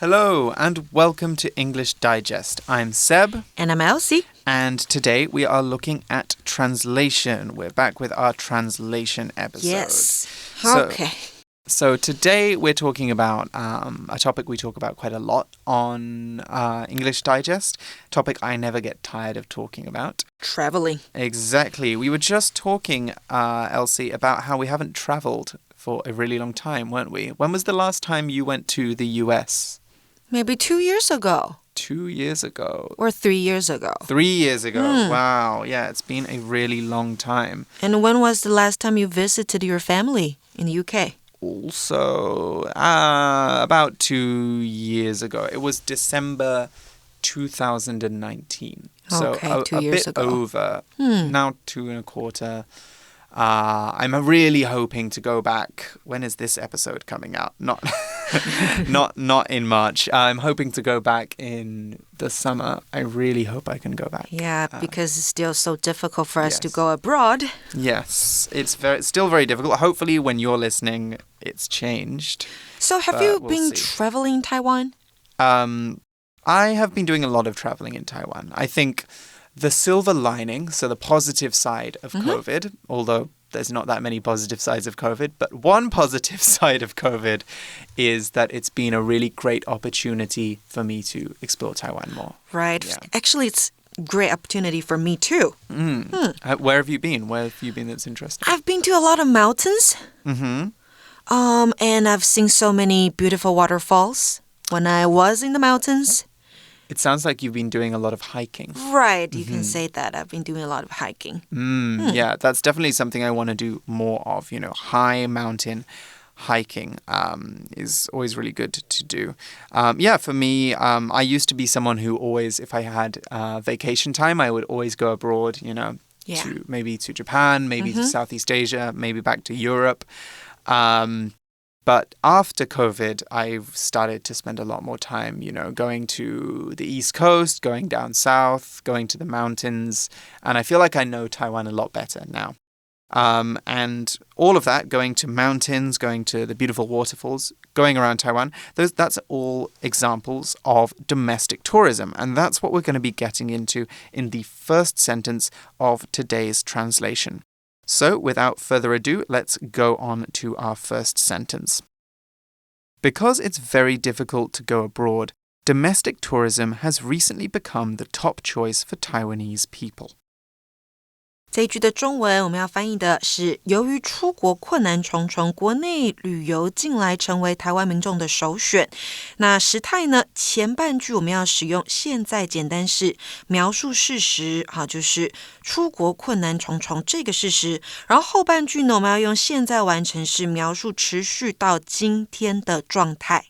Hello and welcome to English Digest. I'm Seb. And I'm Elsie. And today we are looking at translation. We're back with our translation episode. Yes. Okay. So today we're talking about a topic we talk about quite a lot on English Digest, a topic I never get tired of talking about. Traveling. Exactly. We were just talking, Elsie, about how we haven't traveled for a really long time, weren't we? When was the last time you went to the US? Maybe 2 years ago. 2 years ago. Or 3 years ago. 3 years ago. Wow. Yeah, it's been a really long time. And when was the last time you visited your family in the UK? Also, about 2 years ago. It was December 2019. So okay, 2 a years bit ago. over. Now 2.25. I'm really hoping to go back. When is this episode coming out? Not in March. I'm hoping to go back in the summer. I really hope I can go back. Yeah, because it's still so difficult for us to go abroad. Yes, it's still very difficult. Hopefully when you're listening, it's changed. So have you been traveling in Taiwan? I have been doing a lot of traveling in Taiwan. I think the silver lining, so the positive side of COVID, although there's not that many positive sides of COVID, but one positive side of COVID is that it's been a really great opportunity for me to explore Taiwan more. Right. Yeah. Actually, it's a great opportunity for me too. Where have you been? Where have you been that's interesting? I've been to a lot of mountains. And I've seen so many beautiful waterfalls when I was in the mountains. It sounds like you've been doing a lot of hiking. Right, you can say that. I've been doing a lot of hiking. Yeah, that's definitely something I want to do more of. You know, high mountain hiking is always really good to do. For me, I used to be someone who always, if I had vacation time, I would always go abroad, maybe to Japan, maybe to Southeast Asia, maybe back to Europe. But after COVID, I've started to spend a lot more time, going to the East Coast, going down south, going to the mountains. And I feel like I know Taiwan a lot better now. And all of that, going to mountains, going to the beautiful waterfalls, going around Taiwan, that's all examples of domestic tourism. And that's what we're going to be getting into in the first sentence of today's translation. So, without further ado, let's go on to our first sentence. Because it's very difficult to go abroad, domestic tourism has recently become the top choice for Taiwanese people. 这一句的中文我们要翻译的是由于出国困难重重，国内旅游近来成为台湾民众的首选。那时态呢，前半句我们要使用现在简单式描述事实，就是出国困难重重这个事实。然后后半句呢，我们要用现在完成式描述持续到今天的状态。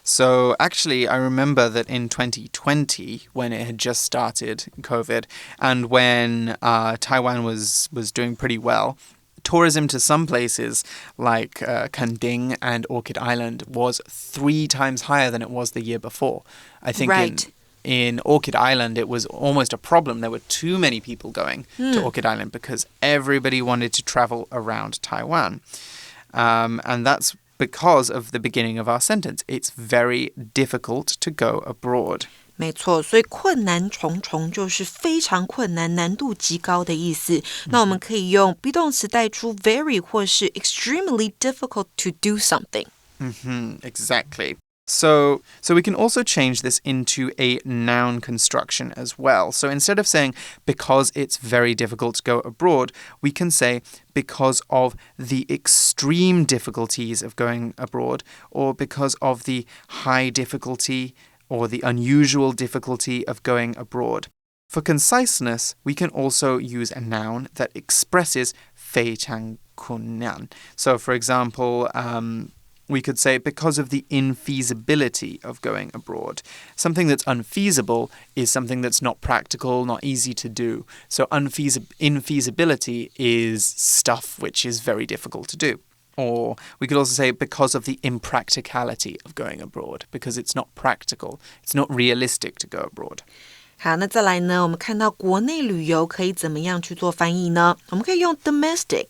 So actually, I remember that in 2020, when it had just started, COVID, and when Taiwan was doing pretty well, tourism to some places like Kending and Orchid Island was 3 times higher than it was the year before. I think in Orchid Island, it was almost a problem. There were too many people going to Orchid Island because everybody wanted to travel around Taiwan. And that's because of the beginning of our sentence. It's very difficult to go abroad. 没错，所以困难重重就是非常困难、难度极高的意思。那我们可以用 be 动词带出 very 或是 extremely difficult to do something. Exactly. So we can also change this into a noun construction as well. So instead of saying because it's very difficult to go abroad, we can say because of the extreme difficulties of going abroad, or because of the high difficulty or the unusual difficulty of going abroad. For conciseness, we can also use a noun that expresses 非常困难. So for example, we could say because of the infeasibility of going abroad. Something that's unfeasible is something that's not practical, not easy to do. So infeasibility is stuff which is very difficult to do. Or we could also say because of the impracticality of going abroad, because it's not practical, it's not realistic to go abroad. 好，那再来呢，我们看到国内旅游可以怎么样去做翻译呢？我们可以用 domestic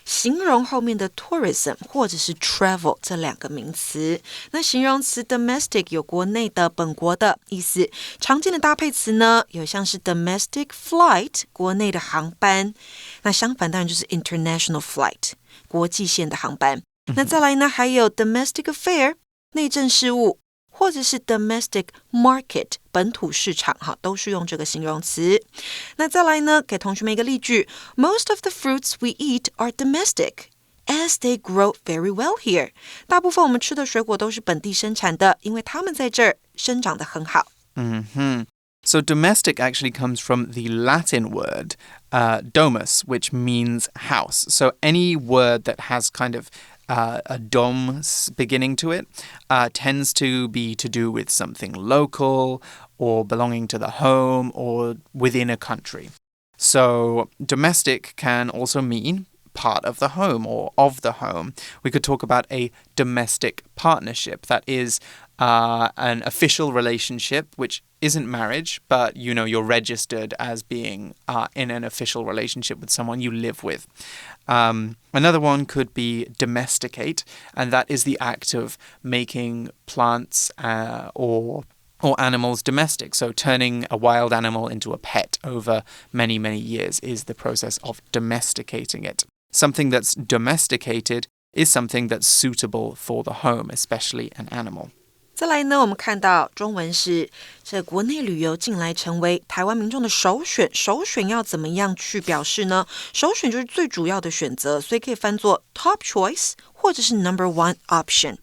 形容后面的 tourism 或者是 travel 这两个名词。那形容词 domestic 有国内的、本国的意思。常见的搭配词呢，有像是 domestic flight 国内的航班，那相反当然就是 international flight 国际线的航班。那再来呢，还有 domestic affair 内政事务。或者是 domestic market 本土市场都是用这个形容词。那再来呢，给同学们一个例句 Most of the fruits we eat are domestic as they grow very well here 大部分我们吃的水果都是本地生产的，因为它们在这儿生长得很好。So domestic actually comes from the Latin word domus, which means house. So any word that has kind of a dom beginning to it tends to be to do with something local or belonging to the home or within a country. So domestic can also mean part of the home or of the home. We could talk about a domestic partnership. That is an official relationship which isn't marriage, but you're registered as being in an official relationship with someone you live with. Another one could be domesticate, and that is the act of making plants or animals domestic. So turning a wild animal into a pet over many, many years is the process of domesticating it. Something that's domesticated is something that's suitable for the home, especially an animal. 再来呢，我们看到中文是这国内旅游近来成为台湾民众的首选。首选要怎么样去表示呢？首选就是最主要的选择，所以可以翻作 top choice 或者是 number one option。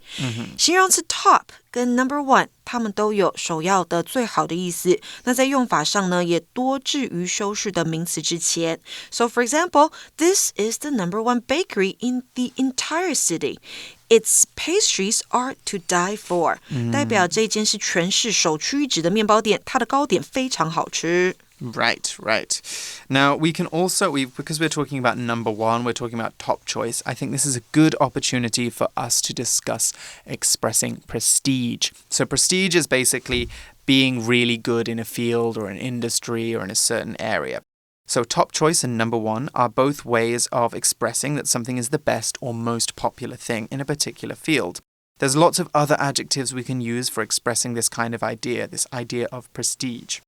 形容词 top 跟 number one 它们都有首要的、最好的意思。那在用法上呢，也多置于修饰的名词之前。So for example, this is the number one bakery in the entire city.Its pastries are to die for. 代表这间是全市首屈一指的面包店，它的糕点非常好吃。Right. Now, we can also, because we're talking about number one, we're talking about top choice, I think this is a good opportunity for us to discuss expressing prestige. So prestige is basically being really good in a field or an industry or in a certain area.So top choice and number one are both ways of expressing that something is the best or most popular thing in a particular field. There's lots of other adjectives we can use for expressing this kind of idea, this idea of prestige.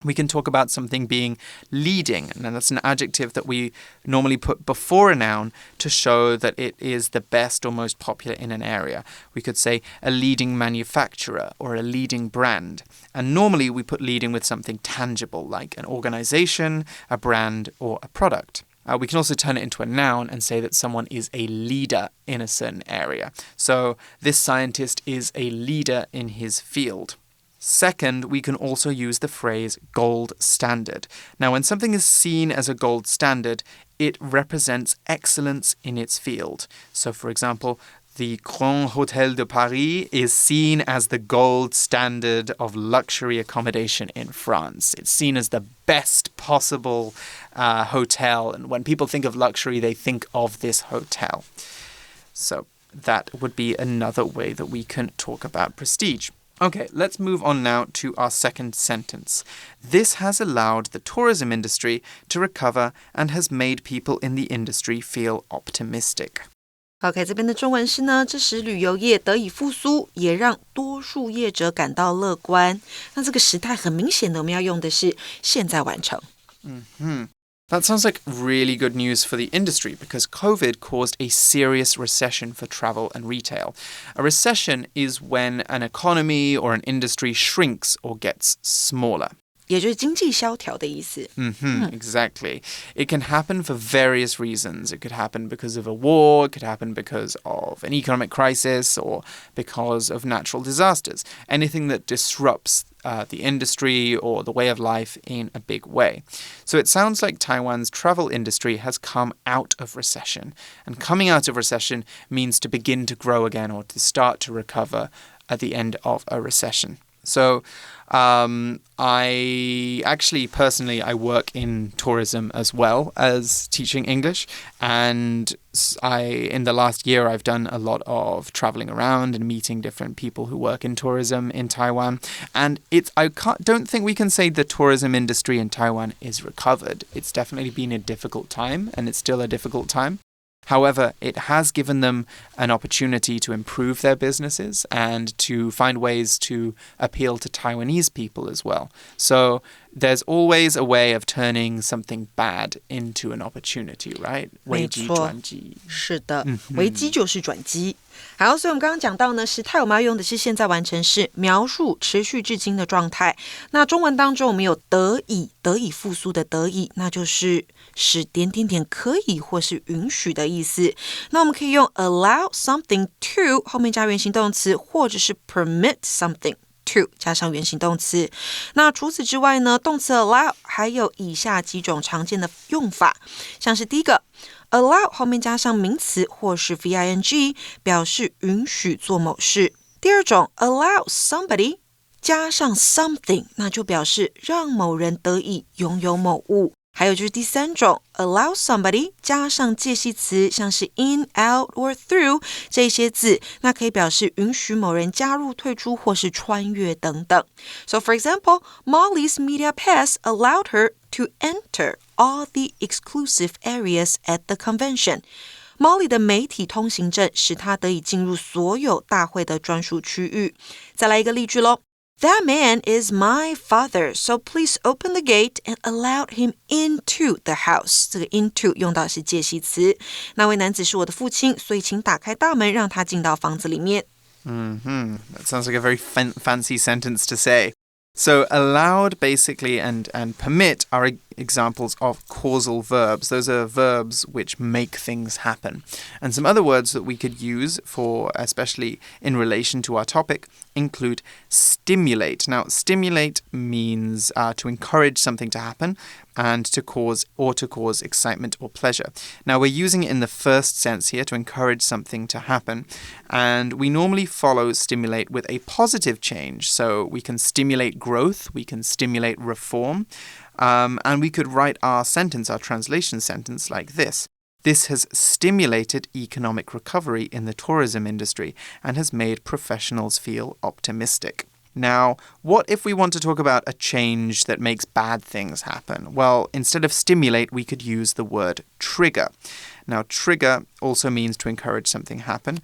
We can talk about something being leading, and that's an adjective that we normally put before a noun to show that it is the best or most popular in an area. We could say a leading manufacturer or a leading brand. And normally we put leading with something tangible, like an organization, a brand, or a product. We can also turn it into a noun and say that someone is a leader in a certain area. So this scientist is a leader in his field.Second, we can also use the phrase gold standard. Now, when something is seen as a gold standard, it represents excellence in its field. So, for example, the Grand Hotel de Paris is seen as the gold standard of luxury accommodation in France. It's seen as the best possible hotel. And when people think of luxury, they think of this hotel. So that would be another way that we can talk about prestige.Okay, let's move on now to our second sentence. This has allowed the tourism industry to recover and has made people in the industry feel optimistic. OK, 这边的中文是呢，这使旅游业得以复苏，也让多数业者感到乐观。那这个时态很明显的，我们要用的是现在完成。That sounds like really good news for the industry because COVID caused a serious recession for travel and retail. A recession is when an economy or an industry shrinks or gets smaller. 也就是经济萧条的意思。Exactly. It can happen for various reasons. It could happen because of a war, it could happen because of an economic crisis, or because of natural disasters. Anything that disrupts the industry or the way of life in a big way. So it sounds like Taiwan's travel industry has come out of recession. And coming out of recession means to begin to grow again or to start to recover at the end of a recession. So I actually personally I work in tourism as well as teaching English, and in the last year I've done a lot of traveling around and meeting different people who work in tourism in Taiwan, and don't think we can say the tourism industry in Taiwan is recovered. It's definitely been a difficult time, and it's still a difficult time. However, it has given them an opportunity to improve their businesses and to find ways to appeal to Taiwanese people as well. So there's always a way of turning something bad into an opportunity, right? 没错，是的，危机就是转机。好，所以我们刚刚讲到呢，时态我们要用的是现在完成式，描述持续至今的状态。那中文当中我们有得以复数的得以，那就是使点点点可以或是允许的意思。那我们可以用 allow something to 后面加原形动词，或者是 permit something to 加上原形动词。那除此之外呢，动词 allow 还有以下几种常见的用法，像是第一个allow 后面加上名词或是 VING 表示允许做某事。第二种 allow somebody 加上 something 那就表示让某人得以拥有某物。还有就是第三种 allow somebody 加上介系词像是 in, out, or through 这些字，那可以表示允许某人加入、退出或是穿越等等。So for example, Molly's media pass allowed her to enter all the exclusive areas at the convention. Molly 的媒体通行证使她得以进入所有大会的专属区域。再来一个例句咯。That man is my father, so please open the gate and allow him into the house. 这个 into 用到是介系词。那位男子是我的父亲，所以请打开大门，让他进到房子里面。That sounds like a very fancy sentence to say. So allowed basically and permit are examples of causal verbs. Those are verbs which make things happen. And some other words that we could use for, especially in relation to our topic, include stimulate. Now, stimulate means to encourage something to happen and to cause excitement or pleasure. Now, we're using it in the first sense here to encourage something to happen. And we normally follow stimulate with a positive change. So we can stimulate growth, we can stimulate reform. And we could write our translation sentence like this. This has stimulated economic recovery in the tourism industry and has made professionals feel optimistic. Now, what if we want to talk about a change that makes bad things happen? Well, instead of stimulate, we could use the word trigger. Now, trigger also means to encourage something happen.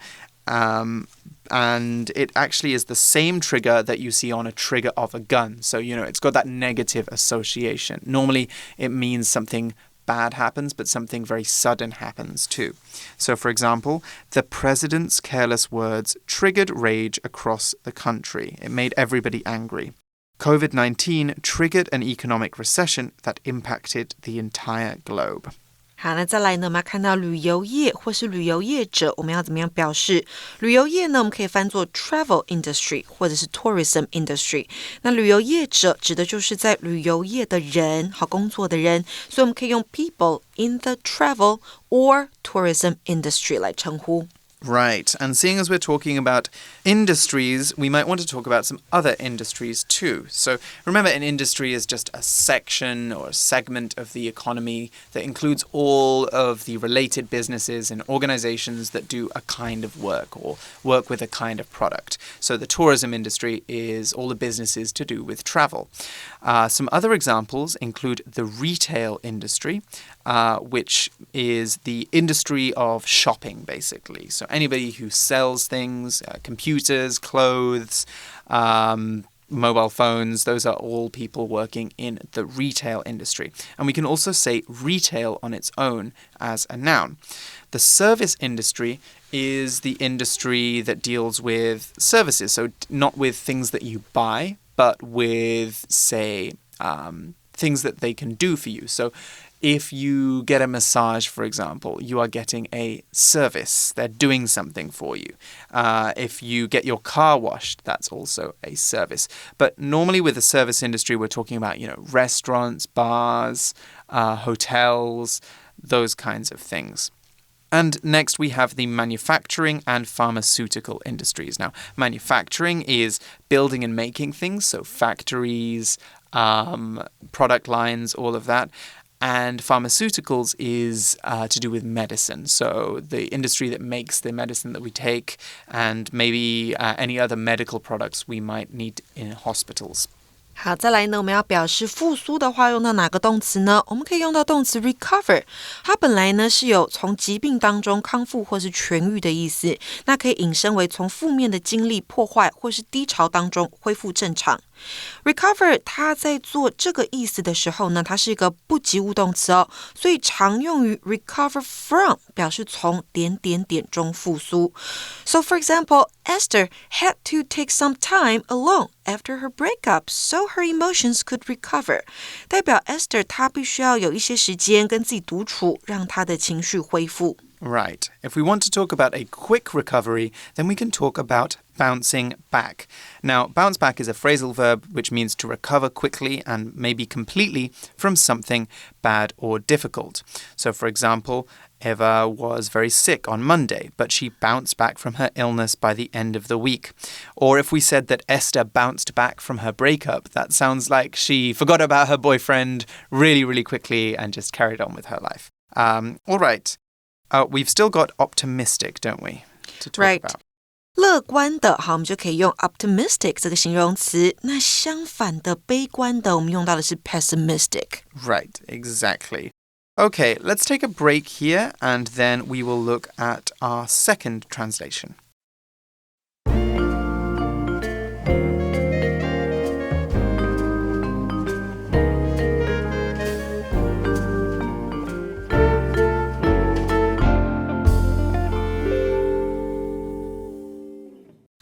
And it actually is the same trigger that you see on a trigger of a gun. So, it's got that negative association. Normally, it means something bad happens, but something very sudden happens too. So, for example, the president's careless words triggered rage across the country. It made everybody angry. COVID-19 triggered an economic recession that impacted the entire globe. 好，那再来呢，我们要看到旅游业或是旅游业者，我们要怎么样表示？旅游业呢，我们可以翻作 travel industry 或者是 tourism industry。那旅游业者指的就是在旅游业的人，好工作的人，所以我们可以用 people in the travel or tourism industry 来称呼。Right, and seeing as we're talking about industries, we might want to talk about some other industries too. So remember, an industry is just a section or a segment of the economy that includes all of the related businesses and organizations that do a kind of work or work with a kind of product. So the tourism industry is all the businesses to do with travel. Some other examples include the retail industry, which is the industry of shopping, basically. So anybody who sells things, computers, clothes, mobile phones, those are all people working in the retail industry. And we can also say retail on its own as a noun. The service industry is the industry that deals with services, so not with things that you buy, but with, say, things that they can do for you. So if you get a massage, for example, you are getting a service. They're doing something for you. If you get your car washed, that's also a service. But normally with the service industry, we're talking about, restaurants, bars, hotels, those kinds of things. And next we have the manufacturing and pharmaceutical industries. Now, manufacturing is building and making things, so factories, product lines, all of that. And pharmaceuticals is to do with medicine. So the industry that makes the medicine that we take and maybe any other medical products we might need in hospitals. 好，再来呢，我们要表示复苏的话，用到哪个动词呢？我们可以用到动词 recover， 它本来呢是有从疾病当中康复或是痊愈的意思，那可以引申为从负面的经历、破坏或是低潮当中恢复正常。Recover 它在做这个意思的时候呢，它是一个不及物动词哦，所以常用于 recover from， 表示从中复苏。So for example, Esther had to take some time alone after her breakup, so her emotions could recover. 代表 Esther 她必须要有一些时间跟自己独处，让她的情绪恢复。Right. If we want to talk about a quick recovery, then we can talk about bouncing back. Now, bounce back is a phrasal verb which means to recover quickly and maybe completely from something bad or difficult. So, for example, Eva was very sick on Monday, but she bounced back from her illness by the end of the week. Or if we said that Esther bounced back from her breakup, that sounds like she forgot about her boyfriend really, really quickly and just carried on with her life. All right. We've still got optimistic, don't we, to talk Right. about? 乐观的，好，我们就可以用 optimistic 这个形容词。那相反的，悲观的，我们用到的是 pessimistic. Right, exactly. Okay, let's take a break here and then we will look at our second translation.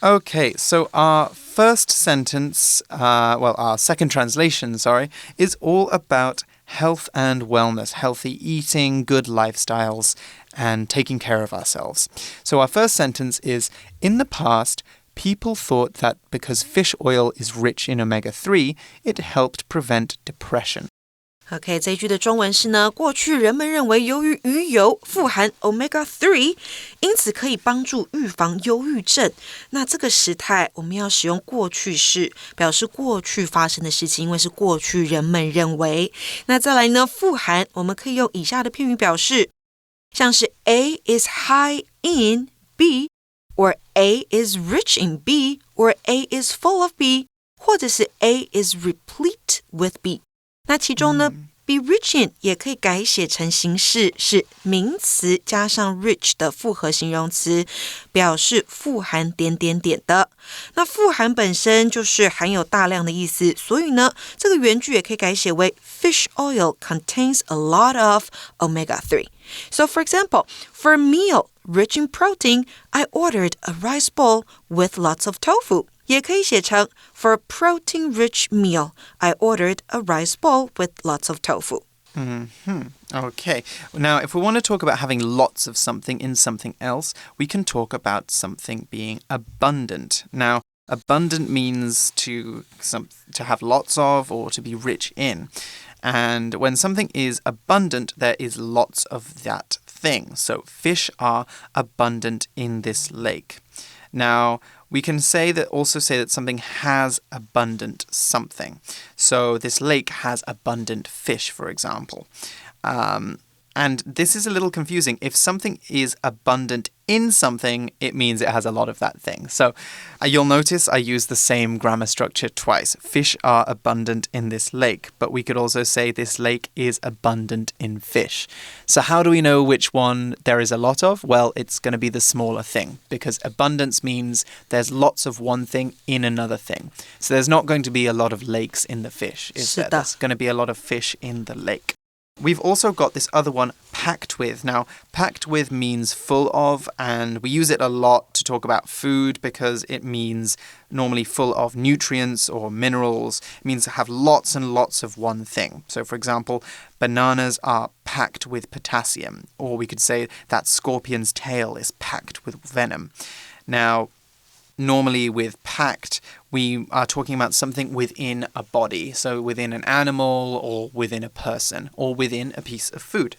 Okay, so our first sentence, our second translation, is all about health and wellness, healthy eating, good lifestyles, and taking care of ourselves. So our first sentence is, in the past, people thought that because fish oil is rich in omega-3, it helped prevent depression. OK， 这一句的中文是呢，过去人们认为由于鱼油富含 omega-3， 因此可以帮助预防忧郁症。那这个时态我们要使用过去式，表示过去发生的事情，因为是过去人们认为。那再来呢，富含我们可以用以下的片语表示，像是 A is high in B， or A is rich in B， or A is full of B， 或者是 A is replete with B。那其中呢，be rich in 也可以改写成形式是名词加上 rich 的复合形容词，表示富含点点点的。那富含本身就是含有大量的意思，所以呢，这个原句也可以改写为 Fish oil contains a lot of omega-3. So for example, for a meal rich in protein, I ordered a rice bowl with lots of tofu. 也可以写成 For a protein-rich meal, I ordered a rice bowl with lots of tofu. Okay. Now, if we want to talk about having lots of something in something else, we can talk about something being abundant. Now, abundant means to have lots of or to be rich in. And when something is abundant, there is lots of that thing. So fish are abundant in this lake. Now, we can also say that something has abundant something. So this lake has abundant fish, for example. And this is a little confusing. If something is abundant in something, it means it has a lot of that thing. So you'll notice I use the same grammar structure twice. Fish are abundant in this lake, but we could also say this lake is abundant in fish. So how do we know which one there is a lot of? Well, it's going to be the smaller thing, because abundance means there's lots of one thing in another thing. So there's not going to be a lot of lakes in the fish, is there? There's going to be a lot of fish in the lake. We've also got this other one, packed with. Now, packed with means full of, and we use it a lot to talk about food because it means normally full of nutrients or minerals. It means to have lots and lots of one thing. So, for example, bananas are packed with potassium, or we could say that scorpion's tail is packed with venom. Now, normally with packed, we are talking about something within a body, so within an animal or within a person or within a piece of food.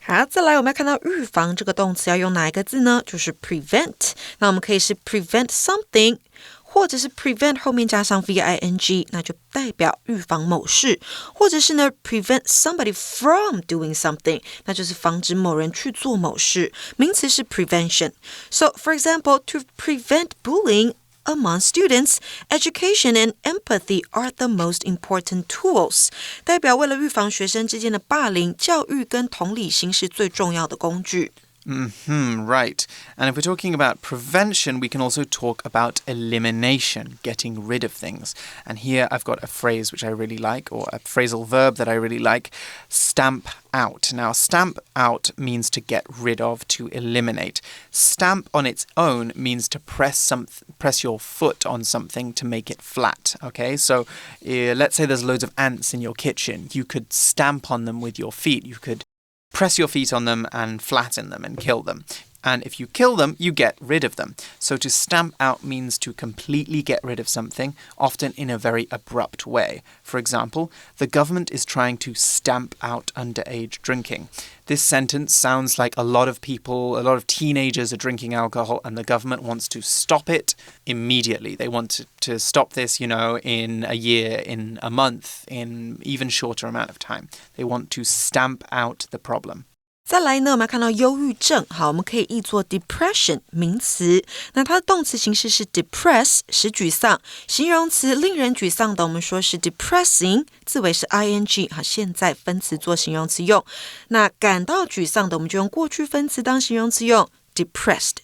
好，再来我们要看到预防这个动词要用哪一个字呢？就是 prevent。那我们可以是 prevent something，或者是 prevent 后面加上 VING， 那就代表预防某事，或者是呢 prevent somebody from doing something， 那就是防止某人去做某事，名词是 prevention。 So for example, to prevent bullying among students, education and empathy are the most important tools. 代表为了预防学生之间的霸凌，教育跟同理心是最重要的工具。Right. And if we're talking about prevention, we can also talk about elimination, getting rid of things. And here I've got a phrase which I really like, or a phrasal verb that I really like, stamp out. Now, stamp out means to get rid of, to eliminate. Stamp on its own means to press your foot on something to make it flat. Okay, so let's say there's loads of ants in your kitchen. You could stamp on them with your feet. You could press your feet on them and flatten them and kill them. And if you kill them, you get rid of them. So to stamp out means to completely get rid of something, often in a very abrupt way. For example, the government is trying to stamp out underage drinking. This sentence sounds like a lot of teenagers are drinking alcohol and the government wants to stop it immediately. They want to stop this, in a year, in a month, in even shorter amount of time. They want to stamp out the problem. 再来呢，我们要看到忧郁症，好，我们可以译作 depression 名词，那它的动词形式是 depress 使沮丧，形容词令人沮丧的我们说是 depressing， 字尾是 ing， 好，现在分词做形容词用，那感到沮丧的我们就用过去分词当形容词用 depressed。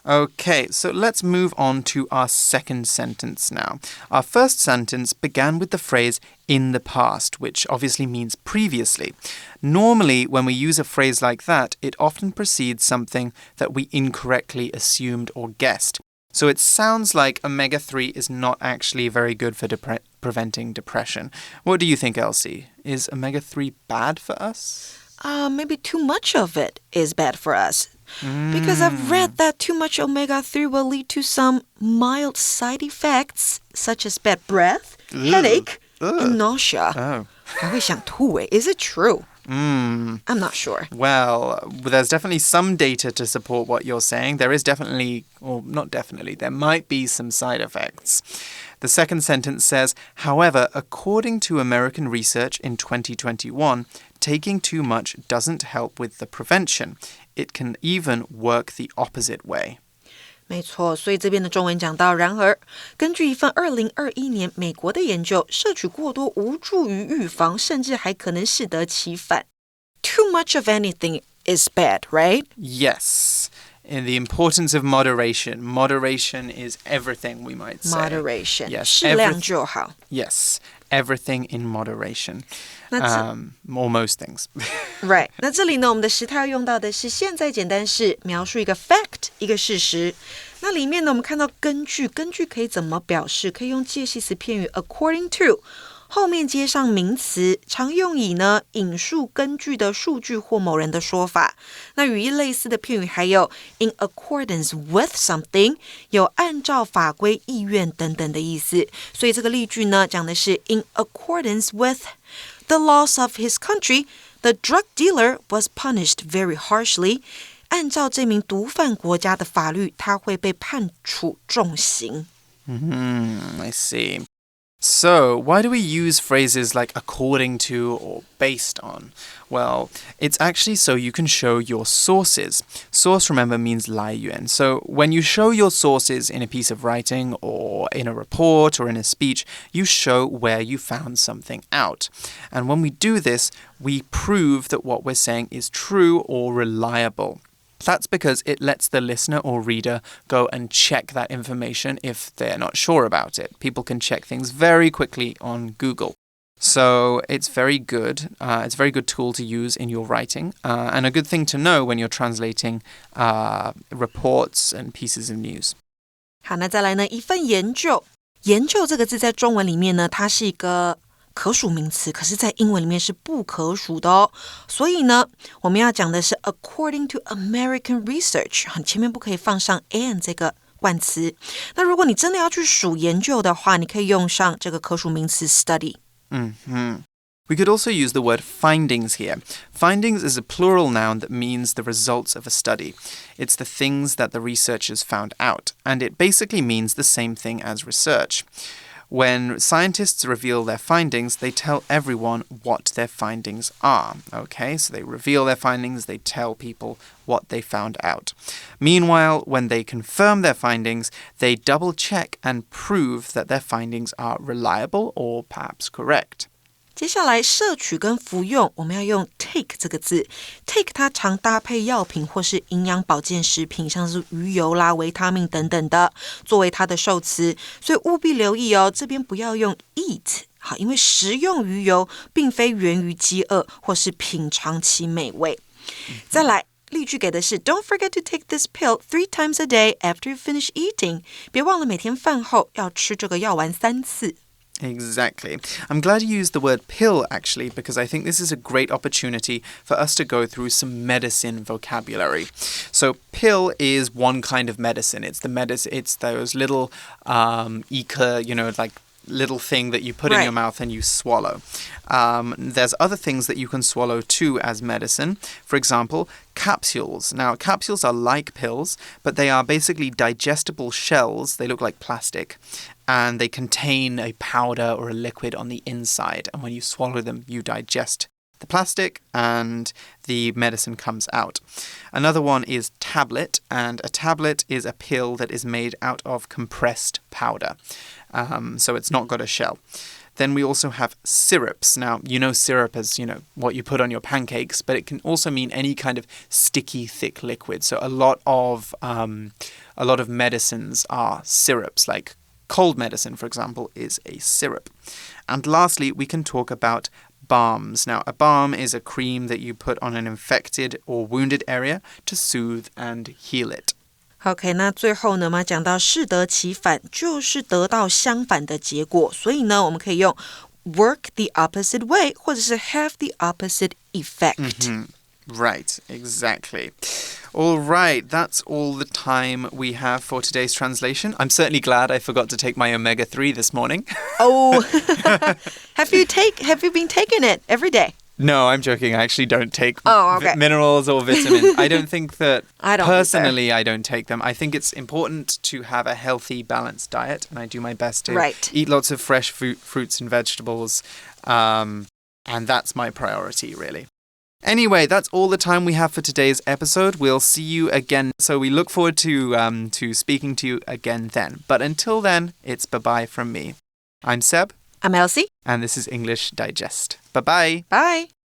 Okay, so let's move on to our second sentence now. Our first sentence began with the phrase in the past, which obviously means previously. Normally, when we use a phrase like that, it often precedes something that we incorrectly assumed or guessed. So it sounds like omega-3 is not actually very good for preventing depression. What do you think, Elsie? Is omega-3 bad for us? Maybe too much of it is bad for us. Because I've read that too much omega-3 will lead to some mild side effects, such as bad breath, headache, and nausea. Oh. 还会想吐耶. Is it true? I'm not sure. Well, there's definitely some data to support what you're saying. There is definitely, or not definitely, there might be some side effects. The second sentence says, however, according to American research in 2021, taking too much doesn't help with the prevention. It can even work the opposite way. 没错，所以这边的中文讲到，然而，根据一份2021年美国的研究，摄取过多无助于预防，甚至还可能适得其反。Too much of anything is bad, right? Yes. In the importance of moderation. Moderation is everything, we might say. Moderation. Yes. 适量就好。Yes. Everything in moderation. Or most things. Right. 那这里呢，我们的时态要用到的是现在简单式，描述一个 fact， 一个事实。那里面呢，我们看到根据可以怎么表示？可以用介系词片语 according to， 后面接上名词，常用以呢引述根据的数据或某人的说法。那语义类似的片语还有 in accordance with something， 有按照法规、意愿等等的意思。所以这个例句呢，讲的是 in accordance with the laws of his country, the drug dealer was punished very harshly. 按照这名毒贩国家的法律，他会被判处重刑。I see. So, why do we use phrases like according to or based on? Well, it's actually so you can show your sources. Source, remember, means 来源. So, when you show your sources in a piece of writing or in a report or in a speech, you show where you found something out. And when we do this, we prove that what we're saying is true or reliable. That's because it lets the listener or reader go and check that information if they're not sure about it. People can check things very quickly on Google. So it's very good. It's a very good tool to use in your writing and a good thing to know when you're translating reports and pieces of news. 好，那再来呢，一份研究。研究这个字在中文里面呢，它是一个可数名词，可是在英文里面是不可数的哦。所以呢，我们要讲的是 according to American research， 前面不可以放上 and 这个冠词。那如果你真的要去数研究的话，你可以用上这个可数名词 study。We could also use the word findings here. Findings is a plural noun that means the results of a study. It's the things that the researchers found out, and it basically means the same thing as research. When scientists reveal their findings, they tell everyone what their findings are. Okay, so they reveal their findings, they tell people what they found out. Meanwhile, when they confirm their findings, they double-check and prove that their findings are reliable or perhaps correct. 接下来摄取跟服用我们要用 take 这个字 take 它常搭配药品或是营养保健食品像是鱼油啦维他命等等的作为它的受词所以务必留意哦这边不要用 eat 好因为食用鱼油并非源于饥饿或是品尝其美味再来例句给的是 Don't forget to take this pill 3 times a day after you finish eating 别忘了每天饭后要吃这个药丸3次Exactly. I'm glad you used the word pill, actually, because I think this is a great opportunity for us to go through some medicine vocabulary. So, pill is one kind of medicine. It's those little like little thing that you put in your mouth and you swallow. There's other things that you can swallow too as medicine. For example, capsules. Now, capsules are like pills, but they are basically digestible shells. They look like plastic. And they contain a powder or a liquid on the inside. And when you swallow them, you digest the plastic and the medicine comes out. Another one is tablet. And a tablet is a pill that is made out of compressed powder. So it's not got a shell. Then we also have syrups. Now, you know syrup as, what you put on your pancakes, but it can also mean any kind of sticky, thick liquid. So a lot of medicines are syrups, like cold medicine, for example, is a syrup. And lastly, we can talk about balms. Now, a balm is a cream that you put on an infected or wounded area to soothe and heal it. OK, 那最后呢，我们要讲到适得其反，就是得到相反的结果。所以呢，我们可以用 work the opposite way， 或者是 have the opposite effect. Right, exactly. All right, that's all the time we have for today's translation. I'm certainly glad I forgot to take my omega-3 this morning. Oh, have you been taking it every day? No, I'm joking. I actually don't take minerals or vitamins. I don't think that, I don't take them. I think it's important to have a healthy, balanced diet, and I do my best to eat lots of fresh fruits and vegetables, and that's my priority, really. Anyway, that's all the time we have for today's episode. We'll see you again. So we look forward to speaking to you again then. But until then, it's bye-bye from me. I'm Seb. I'm Elsie. And this is English Digest. Bye-bye. Bye.